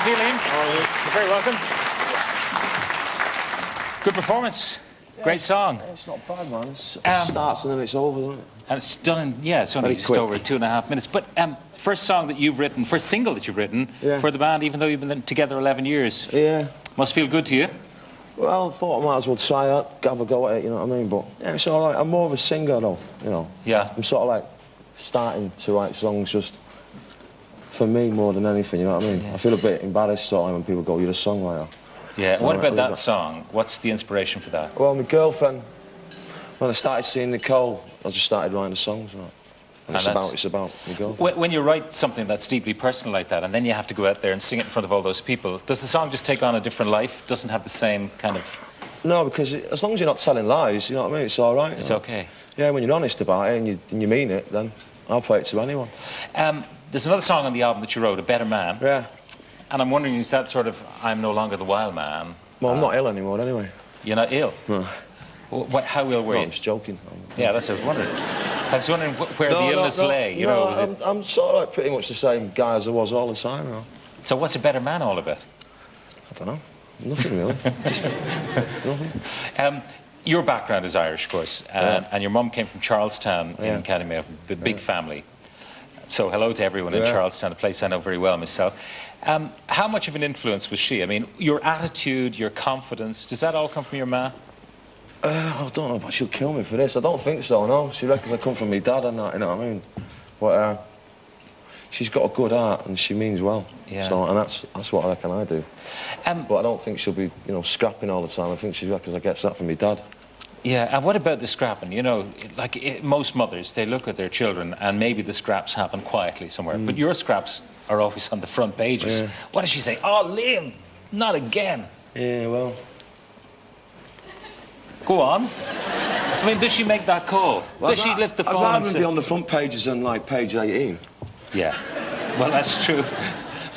to see you, Liam. You're very welcome. Good performance. Yeah, great song. Yeah, it's not bad, man. It starts and then it's over, doesn't it? And it's done in, yeah, it's only just over 2.5 minutes. But first song that you've written, first single that you've written for the band, even though you've been together 11 years. Yeah. Must feel good to you. Well, I thought I might as well try that, have a go at it, you know what I mean? But yeah, it's all right. I'm more of a singer, though, you know. Yeah. I'm sort of like starting to write songs just for me more than anything, you know what I mean? Yeah. I feel a bit embarrassed sort of when people go, "You're a songwriter." Yeah. What about that song? What's the inspiration for that? Well, my girlfriend, when I started seeing Nicole, I just started writing the songs. Right? And it's about my girlfriend. When you write something that's deeply personal like that, and then you have to go out there and sing it in front of all those people, does the song just take on a different life? Doesn't have the same kind of... No, because as long as you're not telling lies, you know what I mean, it's all right. It's okay. Yeah, when you're honest about it and you mean it, then I'll play it to anyone. There's another song on the album that you wrote, A Better Man. Yeah. And I'm wondering, is that sort of, I'm no longer the wild man? Well, I'm not ill anymore, anyway. You're not ill? No. How ill were you? I'm just joking. Yeah, that's what I was wondering. I was wondering where the illness lay, you know. I'm sort of like pretty much the same guy as I was all the time, you know. So what's A Better Man all about? I don't know. Nothing really. Just nothing. Your background is Irish, of course, and your mum came from Charlestown in County Mayo, a big family. So hello to everyone in Charlestown, a place I know very well myself. How much of an influence was she? I mean, your attitude, your confidence, does that all come from your ma? I don't know, but she'll kill me for this. I don't think so, no. She reckons I come from my dad and that, you know what I mean? But she's got a good heart and she means well. Yeah. So, and that's what I reckon I do. But I don't think she'll be, you know, scrapping all the time. I think she reckons I get that from my dad. Yeah, and what about the scrapping? You know, like most mothers, they look at their children and maybe the scraps happen quietly somewhere. But your scraps are always on the front pages. Yeah. What does she say? Oh, Liam, not again. Yeah, well... Go on. I mean, does she make that call? Well, does she lift the phone I'd rather be on the front pages than, like, page 18. Yeah. Well, that's true.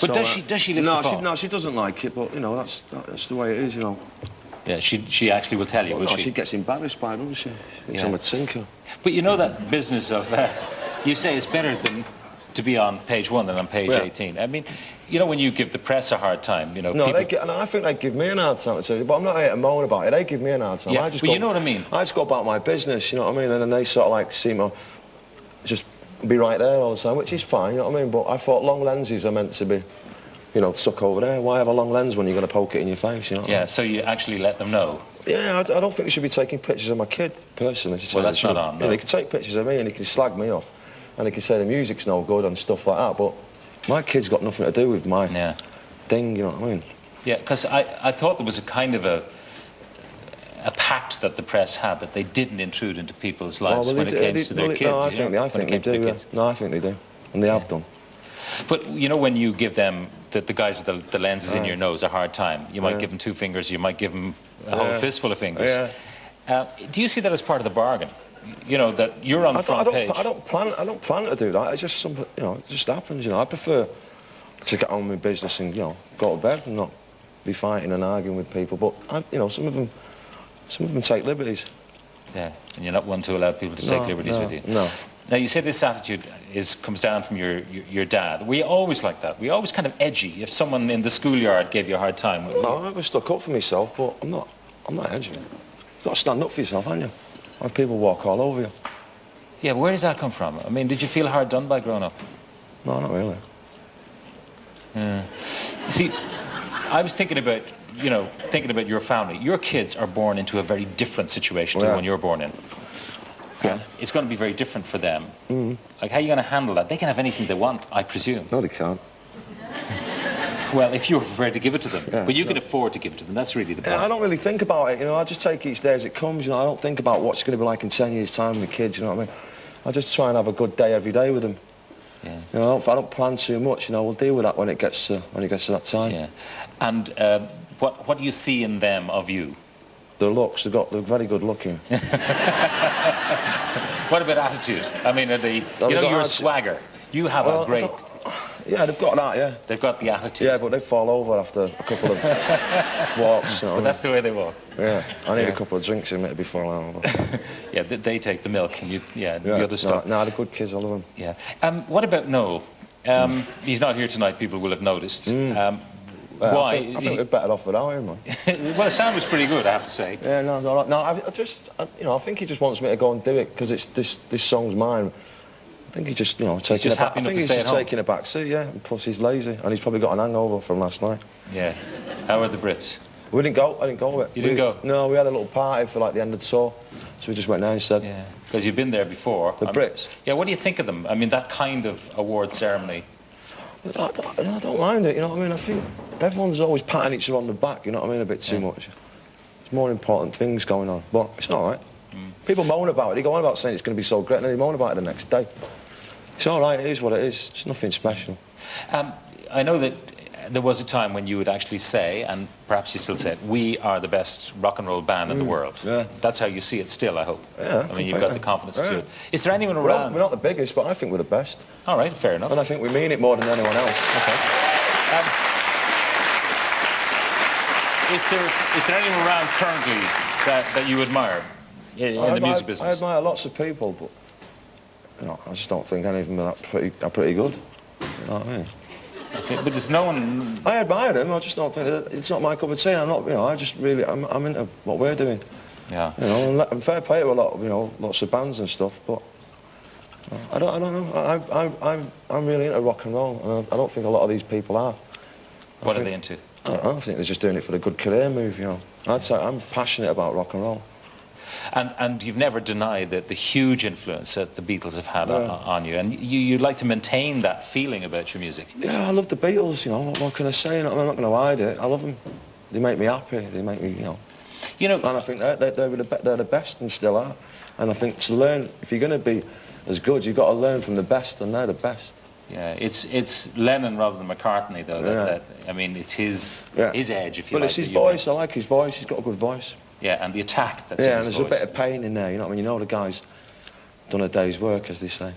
But so, does she lift the phone? No, she doesn't like it, but, you know, that's the way it is, you know. Yeah, she actually will tell you, will she? She gets embarrassed by it, doesn't she? It's on a tinker. But you know that business of... you say it's better to be on page 1 than on page 18. I mean, you know, when you give the press a hard time, you know... No, and I think they give me an hard time, too, but I'm not here to moan about it. They give me an hard time. Yeah, but you know what I mean? I just go about my business, you know what I mean? And then they sort of, like, seem to just be right there all the time, which is fine, you know what I mean? But I thought long lenses are meant to be, you know, stuck over there. Why have a long lens when you're going to poke it in your face, you know? Yeah, so you actually let them know? Yeah, I don't think they should be taking pictures of my kid, personally. Well, that's not on, no. Yeah, they can take pictures of me and they can slag me off. And they can say the music's no good and stuff like that, but my kid's got nothing to do with my thing, you know what I mean? Yeah, because I thought there was a kind of a pact that the press had, that they didn't intrude into people's lives when it came to their kids. No, I think they do, yeah. No, I think they do, and they have done. But, you know, when you give them, the guys with the lenses in your nose, a hard time, you might give them 2 fingers, you might give them a whole fistful of fingers. Yeah. Do you see that as part of the bargain? You know, that you're on the front page. I don't plan to do that. It's just something, you know, it just happens, you know. I prefer to get on with business and, you know, go to bed and not be fighting and arguing with people. But, you know, some of them take liberties. Yeah, and you're not one to allow people to take liberties with you. No. Now, you say this attitude comes down from your dad. Were you always like that? Were you always kind of edgy? If someone in the schoolyard gave you a hard time? No, I was stuck up for myself, but I'm not edgy. You've got to stand up for yourself, haven't you? When people walk all over you. Yeah, but where does that come from? I mean, did you feel hard done by growing up? No, not really. Yeah. See, I was thinking about, you know, your family. Your kids are born into a very different situation to the one you're born in. Yeah. It's going to be very different for them. Like, how are you going to handle that? They can have anything they want, I presume. No, they can't. Well, if you're prepared to give it to them. But you can afford to give it to them. That's really the point. I don't really think about it, you know. I just take each day as it comes, you know. I don't think about what's going to be like in 10 years' time with kids, you know what I mean? I just try and have a good day every day with them. Yeah. You know, I don't plan too much, you know. We'll deal with that when it gets to that time. Yeah. And what do you see in them of you? Their looks. They're very good looking. What about attitude? I mean, you know, you're a swagger. You have a great... Yeah, they've got that, yeah. They've got the attitude. Yeah, but they fall over after a couple of walks, you know. But that's the way they walk. Yeah, I need a couple of drinks in me to be falling over. Yeah, they take the milk and the other stuff. No, they're good kids, I love them. Yeah. What about Noel? He's not here tonight, people will have noticed. Why? I think we're better off without him, man. Well, the sound was pretty good, I have to say. Yeah, no, I think he just wants me to go and do it because it's this song's mine. I think he just, taking just happy I think he's just taking a back seat, yeah. And plus, he's lazy, and he's probably got an hangover from last night. Yeah. How are the Brits? We didn't go. I didn't go with it. You didn't go? No, we had a little party for like the end of the tour, so we just went there instead. Yeah. Because you've been there before. The Brits. Yeah. What do you think of them? I mean, that kind of award ceremony. I don't mind it. You know what I mean? I think everyone's always patting each other on the back. You know what I mean? A bit too much. There's more important things going on, but it's all right. People moan about it. They go on about saying it's going to be so great, and then they moan about it the next day. It's all right. It is what it is. It's nothing special. I know that there was a time when you would actually say, and perhaps you still say it, we are the best rock and roll band in the world. Yeah. That's how you see it still, I hope. Yeah. I mean, you've got the confidence to do it. Is there anyone around? We're not the biggest, but I think we're the best. All right, fair enough. And I think we mean it more than anyone else. Okay. Is there anyone around currently that you admire in the music business? I admire lots of people, but I just don't think any of them are pretty good. You know what I mean? Okay, but there's no one... I admire them, I just don't think... It's not my cup of tea, I just really... I'm into what we're doing. Yeah. I'm fair play to a lot of, lots of bands and stuff, but... I don't know, I'm really into rock and roll, and I don't think a lot of these people are. What are they into? I think they're just doing it for the good career move, I'd say I'm passionate about rock and roll. And you've never denied that the huge influence that the Beatles have had on you, and you'd like to maintain that feeling about your music. Yeah, I love the Beatles, what can I say? I'm not going to hide it. I love them. They make me happy. They make me, And I think they're the best and still are. And I think to learn, if you're going to be as good, you've got to learn from the best, and they're the best. Yeah, it's Lennon rather than McCartney, though. I mean, it's his edge, if you like. But it's his voice. I like his voice. He's got a good voice. Yeah, and the attack that's in his voice. And there's a bit of pain in there, the guy's done a day's work, as they say.